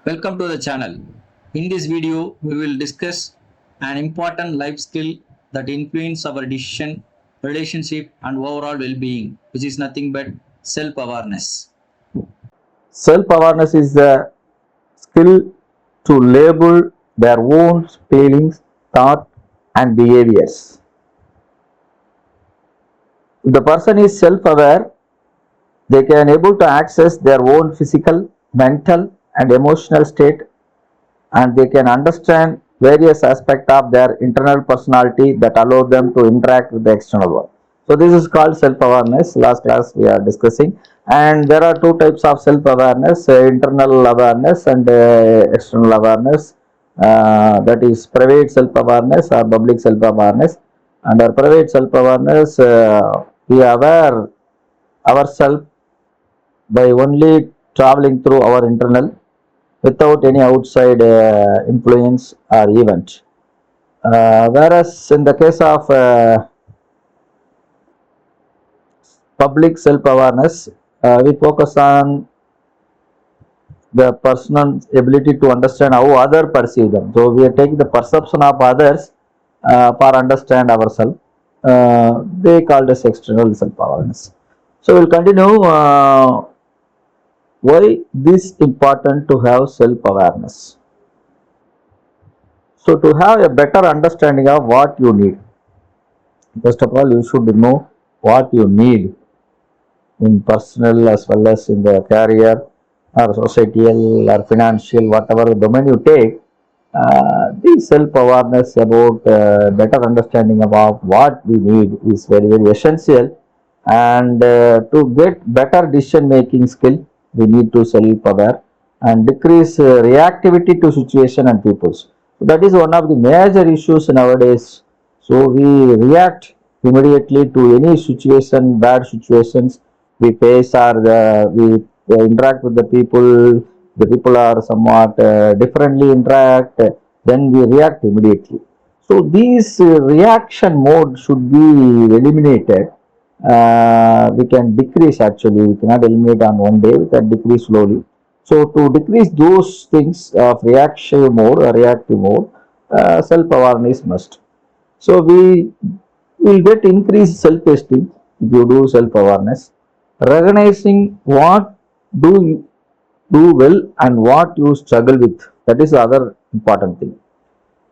Welcome to the channel. In this video, we will discuss an important life skill that influence our decision, relationship, and overall well-being, which is nothing but self-awareness. Self awareness is the skill to label their own feelings, thoughts, and behaviors. If the person is self aware, they can able to access their own physical, mental, and emotional state, and they can understand various aspects of their internal personality that allow them to interact with the external world. So this is called self-awareness. Last class we are discussing, and there are two types of self-awareness: internal awareness and external awareness. That is private self-awareness or public self-awareness. Under private self-awareness, we are aware ourselves by only traveling through our internal without any outside influence or event. Whereas in the case of public self-awareness, we focus on the personal ability to understand how others perceive them. So we are taking the perception of others for understand ourselves. They called as external self-awareness. So we'll continue. Why this important to have self-awareness? So to have a better understanding of what you need, first of all, you should know what you need in personal as well as in the career or societal or financial, whatever domain you take. The self-awareness about better understanding about what we need is very very essential. And to get better decision making skill, we need to self-aware and decrease reactivity to situation and peoples. So that is one of the major issues nowadays. So we react immediately to any situation, bad situations we face, or we interact with the people. The people are somewhat differently interact, then we react immediately. So these reaction mode should be eliminated. We can decrease, actually we cannot eliminate on one day, we can decrease slowly. So to decrease those things of reactive mode or reactive mode, self-awareness must. So we will get increased self-esteem if you do self-awareness. Recognizing what do you do well and what you struggle with. That is the other important thing.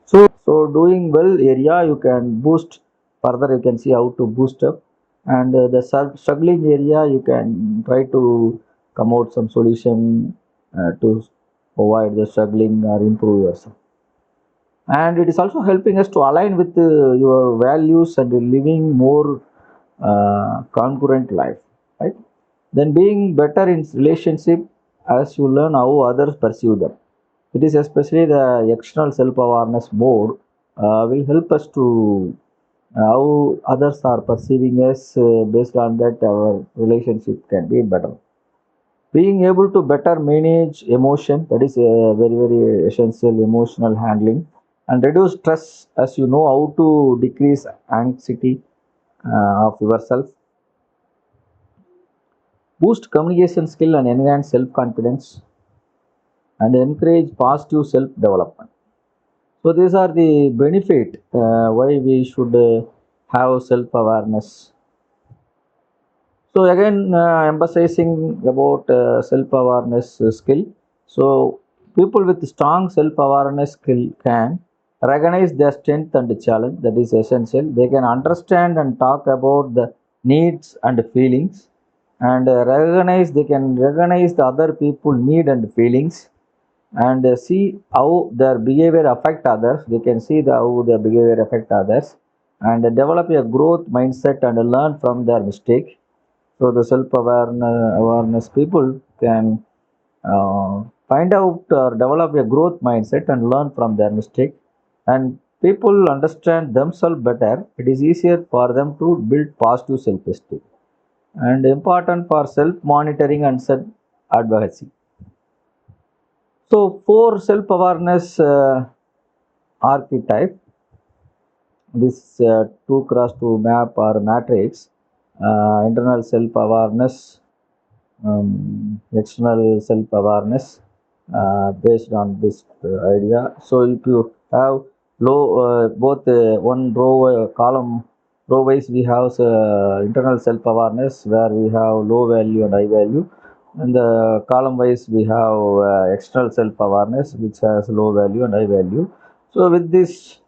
So doing well area you can boost further. You can see how to boost up, and the struggling area you can try to come out some solution to avoid the struggling or improve yourself. And it is also helping us to align with your values and living more congruent life, right? Then being better in relationship as you learn how others perceive them. It is especially the external self-awareness mode will help us to how others are perceiving us. Based on that, our relationship can be better. Being able to better manage emotion, that is a very very essential emotional handling, and reduce stress as you know how to decrease anxiety of yourself. Boost communication skill and enhance self-confidence, and encourage positive self-development. So these are the benefit why we should have self-awareness. So again, emphasizing about self-awareness skill. So people with strong self-awareness skill can recognize their strength and challenge. That is essential. They can understand and talk about the needs and feelings, and recognize. They can recognize the other people need and feelings, and see how their behavior affect others. They can see how their behavior affect others, and develop a growth mindset and learn from their mistake. So the self awareness people can find out or develop a growth mindset and learn from their mistake. And people understand themselves better, it is easier for them to build positive self-esteem, and important for self monitoring and self advocacy. So for self-awareness archetype, this 2 cross 2 map or matrix, internal self-awareness, external self-awareness, based on this idea. So if you have both one column row wise, we have internal self awareness where we have low value and high value, and the column wise we have external self awareness which has low value and high value. So with this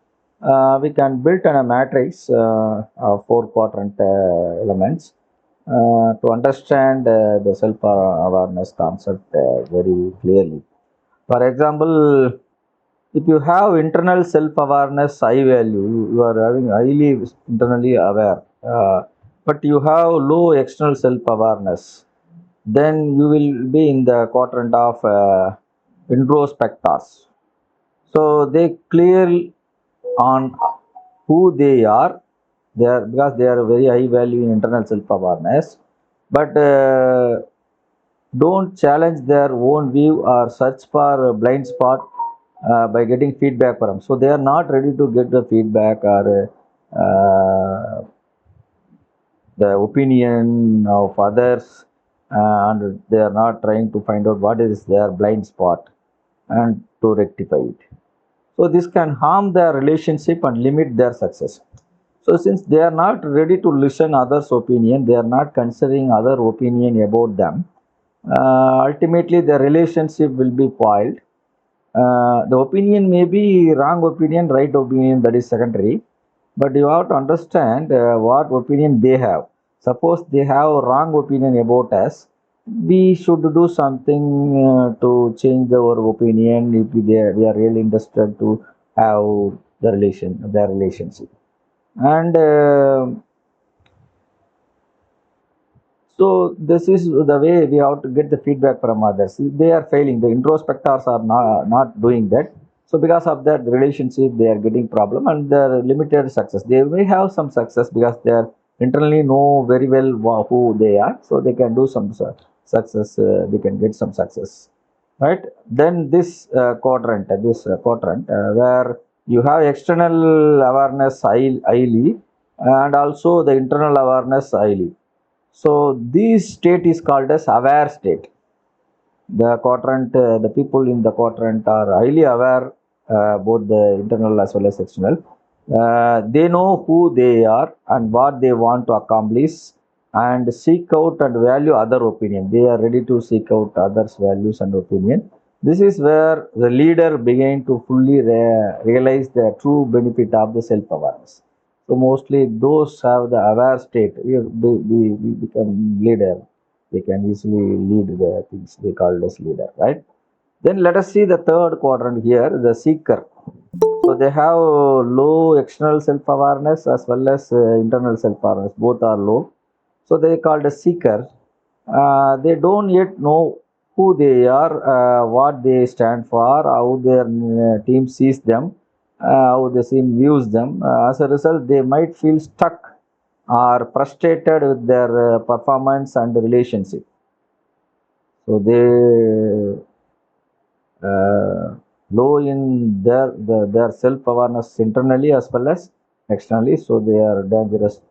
we can build a matrix of four quadrant elements to understand the self awareness concept very clearly. For example, if you have internal self awareness high value, you are having highly internally aware, but you have low external self awareness, then you will be in the quadrant of introspectors. So they clear on who they are. They are because they are very high value in internal self awareness, but don't challenge their own view or search for a blind spot by getting feedback from. So they are not ready to get the feedback or the opinion of others, and they are not trying to find out what is their blind spot and to rectify it. So this can harm their relationship and limit their success. So since they are not ready to listen others' opinion, they are not considering other opinion about them. Ultimately, the relationship will be spoiled. The opinion may be wrong opinion, right opinion, that is secondary. But you have to understand what opinion they have. Suppose they have wrong opinion about us, we should do something to change our opinion if we are really interested to have their relationship. And so this is the way we have to get the feedback from others. If they are failing, the introspectors are not doing that. So because of that, the relationship they are getting problem and their limited success. They may have some success because they are internally know very well who they are, so they can do some success. They can get some success, right? Then this quadrant where you have external awareness highly and also the internal awareness highly. So this state is called as aware state. The people in the quadrant are highly aware, both the internal as well as external. They know who they are and what they want to accomplish, and seek out and value other opinion. They are ready to seek out others' values and opinion. This is where the leader begin to fully realize the true benefit of the self-awareness. So mostly those have the aware state. We become leader. They can easily lead the things they call as leader, right? Then let us see the third quadrant here, the seeker. So they have low external self-awareness as well as internal self-awareness. Both are low. So they called a seeker. They don't yet know who they are, what they stand for, how their team sees them, how the team views them. As a result, they might feel stuck or frustrated with their performance and relationship. So they low in their self awareness internally as well as externally. So they are dangerous.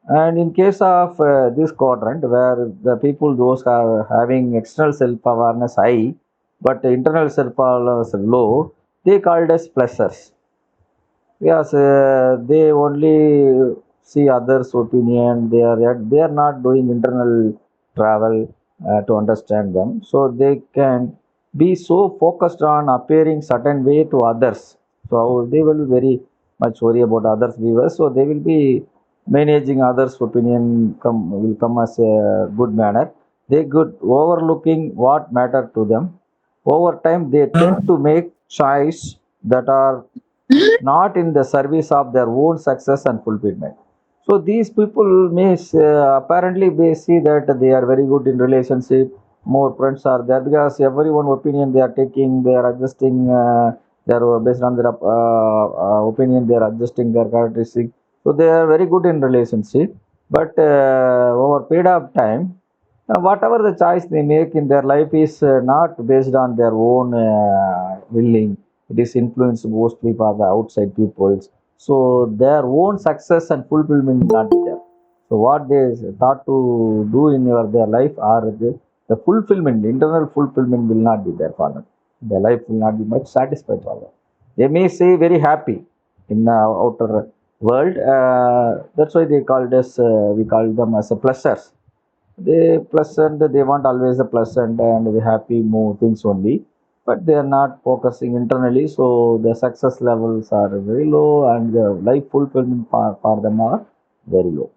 And in case of this quadrant, where the people those are having external self awareness high, but internal self awareness low, they called as pleasures. Yes, they only see others' opinion. They are not doing internal travel to understand them. So they can be so focused on appearing certain way to others. So they will be very much worry about others' viewers. So they will be managing others' opinion will come as a good manner. They good overlooking what matter to them. Over time, they tend to make choice that are not in the service of their own success and fulfillment. So these people may apparently they see that they are very good in relationship, more friends are there because everyone opinion they are taking, they are adjusting, they are based on their opinion, they are adjusting their characteristic. So they are very good in relationship, but over period of time, whatever the choice they make in their life is not based on their own willing. It is influenced mostly by the outside peoples. So their own success and fulfillment not there. So what they thought to do in their life are The fulfillment, internal fulfillment will not be there for them. Their life will not be much satisfied for them. They may say very happy in the outer world. That's why they called us. We call them as a plussers. They pleasant. They want always the pleasant and the happy move things only. But they are not focusing internally, so the success levels are very low, and the life fulfillment for them are very low.